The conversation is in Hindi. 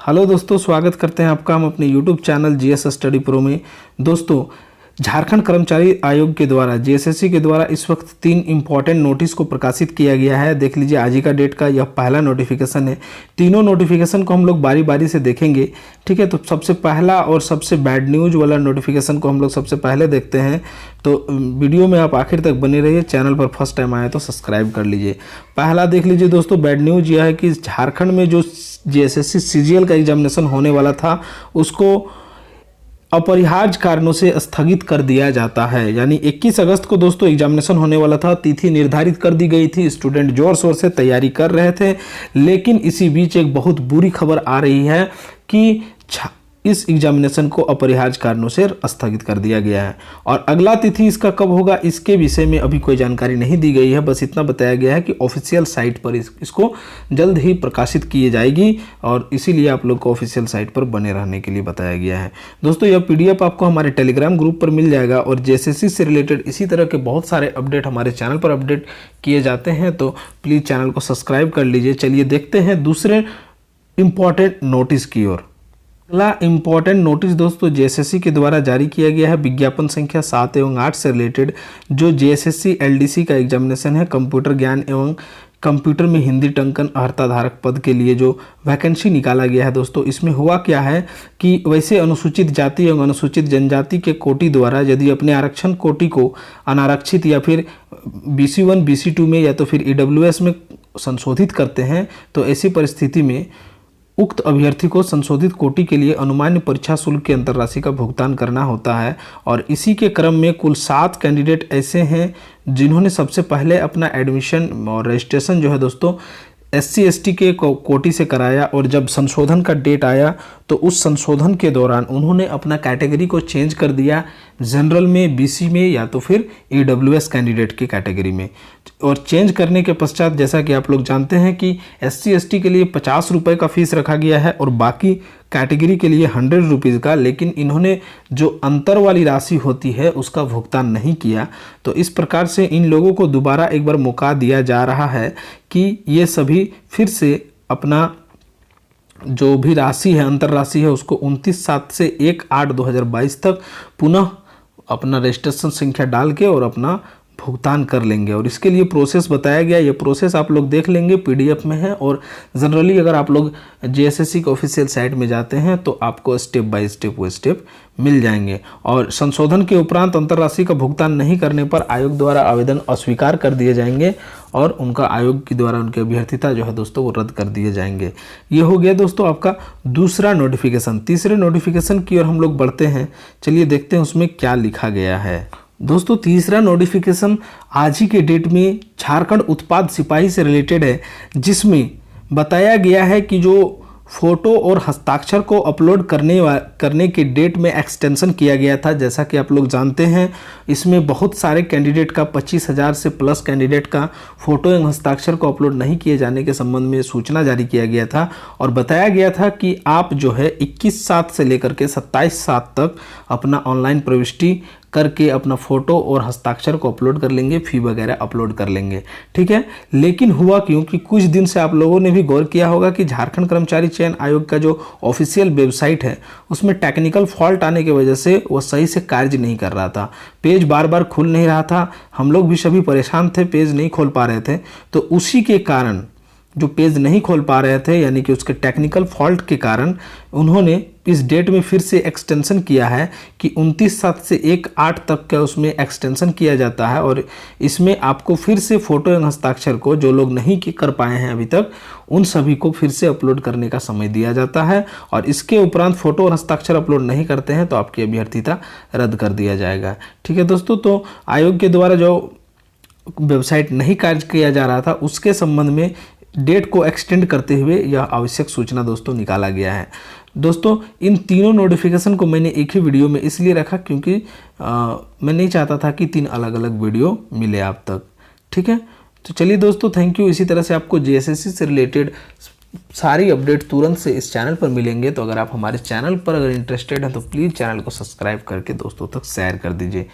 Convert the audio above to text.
हेलो दोस्तों, स्वागत करते हैं आपका हम अपने YouTube channel GS study pro में। दोस्तों, झारखंड कर्मचारी आयोग के द्वारा जेएसएससी के द्वारा इस वक्त 3 इम्पॉर्टेंट नोटिस को प्रकाशित किया गया है। देख लीजिए, आज ही का डेट का यह पहला नोटिफिकेशन है। तीनों नोटिफिकेशन को हम लोग बारी बारी से देखेंगे, ठीक है। तो सबसे पहला और सबसे बैड न्यूज़ वाला नोटिफिकेशन को हम लोग सबसे पहले देखते हैं। तो वीडियो में आप आखिर तक बने रहिए। चैनल पर फर्स्ट टाइम आए तो सब्सक्राइब कर लीजिए। पहला देख लीजिए दोस्तों, बैड न्यूज़ यह है कि झारखंड में जो जेएसएससी सीजीएल का एग्जामिनेशन होने वाला था उसको अपरिहार्य कारणों से स्थगित कर दिया जाता है। यानी 21 अगस्त को दोस्तों एग्जामिनेशन होने वाला था, तिथि निर्धारित कर दी गई थी, स्टूडेंट जोर शोर से तैयारी कर रहे थे। लेकिन इसी बीच एक बहुत बुरी खबर आ रही है कि इस एग्जामिनेशन को अपरिहार्य कारणों से स्थगित कर दिया गया है। और अगला तिथि इसका कब होगा इसके विषय में अभी कोई जानकारी नहीं दी गई है। बस इतना बताया गया है कि ऑफिशियल साइट पर इसको जल्द ही प्रकाशित की जाएगी और इसीलिए आप लोग को ऑफिशियल साइट पर बने रहने के लिए बताया गया है। दोस्तों, यह पीडीएफ आपको हमारे टेलीग्राम ग्रुप पर मिल जाएगा और जेएसएससी से रिलेटेड इसी तरह के बहुत सारे अपडेट हमारे चैनल पर अपडेट किए जाते हैं, तो प्लीज़ चैनल को सब्सक्राइब कर लीजिए। चलिए देखते हैं दूसरे इम्पॉर्टेंट नोटिस की ओर। अगला इम्पॉर्टेंट नोटिस दोस्तों जेएसएससी के द्वारा जारी किया गया है विज्ञापन संख्या 7 एवं 8 से रिलेटेड। जो जेएसएससी एलडीसी का एग्जामिनेशन है, कंप्यूटर ज्ञान एवं कंप्यूटर में हिंदी टंकन अर्हता धारक पद के लिए जो वैकेंसी निकाला गया है दोस्तों, इसमें हुआ क्या है कि वैसे अनुसूचित जाति एवं अनुसूचित जनजाति के कोटि द्वारा यदि अपने आरक्षण कोटि को अनारक्षित या फिर BC1 BC2 में या तो फिर EWS में संशोधित करते हैं, तो ऐसी परिस्थिति में उक्त अभ्यर्थी को संशोधित कोटि के लिए अनुमान्य परीक्षा शुल्क की अंतरराशि का भुगतान करना होता है। और इसी के क्रम में कुल 7 कैंडिडेट ऐसे हैं जिन्होंने सबसे पहले अपना एडमिशन और रजिस्ट्रेशन जो है दोस्तों SC ST के कोटि से कराया, और जब संशोधन का डेट आया तो उस संशोधन के दौरान उन्होंने अपना कैटेगरी को चेंज कर दिया, जनरल में, BC में या तो फिर EWS कैंडिडेट की कैटेगरी में। और चेंज करने के पश्चात जैसा कि आप लोग जानते हैं कि SC ST के लिए 50 रुपये का फीस रखा गया है और बाकी कैटेगरी के लिए 100 रुपीज़ का, लेकिन इन्होंने जो अंतर वाली राशि होती है उसका भुगतान नहीं किया। तो इस प्रकार से इन लोगों को दोबारा एक बार मौका दिया जा रहा है कि ये सभी फिर से अपना जो भी राशि है, अंतर राशि है, उसको 29/7 से 1/8/2022 तक पुनः अपना रजिस्ट्रेशन संख्या डाल के और अपना भुगतान कर लेंगे। और इसके लिए प्रोसेस बताया गया, ये प्रोसेस आप लोग देख लेंगे, पीडीएफ में है। और जनरली अगर आप लोग जेएसएससी के ऑफिशियल साइट में जाते हैं तो आपको स्टेप बाय स्टेप वो स्टेप मिल जाएंगे। और संशोधन के उपरांत अंतरराशि का भुगतान नहीं करने पर आयोग द्वारा आवेदन अस्वीकार कर दिए जाएंगे और उनका आयोग के द्वारा उनकी अभ्यर्थिता जो है दोस्तों वो रद्द कर दिए जाएंगे। ये हो गया दोस्तों आपका दूसरा नोटिफिकेशन। तीसरे नोटिफिकेशन की ओर हम लोग बढ़ते हैं। चलिए देखते हैं उसमें क्या लिखा गया है। दोस्तों, तीसरा नोटिफिकेशन आज ही के डेट में झारखंड उत्पाद सिपाही से रिलेटेड है, जिसमें बताया गया है कि जो फोटो और हस्ताक्षर को अपलोड करने के डेट में एक्सटेंशन किया गया था। जैसा कि आप लोग जानते हैं, इसमें बहुत सारे कैंडिडेट का 25,000 से प्लस कैंडिडेट का फोटो एवं हस्ताक्षर को अपलोड नहीं किए जाने के संबंध में सूचना जारी किया गया था और बताया गया था कि आप जो है 21/7 से लेकर के 27/7 तक अपना ऑनलाइन प्रविष्टि करके अपना फोटो और हस्ताक्षर को अपलोड कर लेंगे, फी वगैरह अपलोड कर लेंगे, ठीक है। लेकिन हुआ क्योंकि कुछ दिन से आप लोगों ने भी गौर किया होगा कि झारखंड कर्मचारी चयन आयोग का जो ऑफिशियल वेबसाइट है उसमें टेक्निकल फॉल्ट आने की वजह से वो सही से कार्य नहीं कर रहा था। पेज बार बार खुल नहीं रहा था, हम लोग भी सभी परेशान थे, पेज नहीं खोल पा रहे थे। तो उसी के कारण जो पेज नहीं खोल पा रहे थे, यानी कि उसके टेक्निकल फॉल्ट के कारण उन्होंने इस डेट में फिर से एक्सटेंशन किया है कि 29/7 से 1/8 तक का उसमें एक्सटेंशन किया जाता है। और इसमें आपको फिर से फोटो एवं हस्ताक्षर को जो लोग नहीं कर पाए हैं अभी तक, उन सभी को फिर से अपलोड करने का समय दिया जाता है। और इसके उपरांत फोटो और हस्ताक्षर अपलोड नहीं करते हैं तो आपकी अभ्यर्थिता रद्द कर दिया जाएगा, ठीक है दोस्तों। तो आयोग के द्वारा जो वेबसाइट नहीं कार्य किया जा रहा था उसके संबंध में डेट को एक्सटेंड करते हुए यह आवश्यक सूचना दोस्तों निकाला गया है। दोस्तों, इन तीनों नोटिफिकेशन को मैंने एक ही वीडियो में इसलिए रखा क्योंकि मैं नहीं चाहता था कि 3 अलग अलग वीडियो मिले आप तक, ठीक है। तो चलिए दोस्तों, थैंक यू। इसी तरह से आपको जेएसएससी से रिलेटेड सारी अपडेट तुरंत से इस चैनल पर मिलेंगे। तो अगर आप हमारे चैनल पर अगर इंटरेस्टेड हैं तो प्लीज़ चैनल को सब्सक्राइब करके दोस्तों तक शेयर कर दीजिए।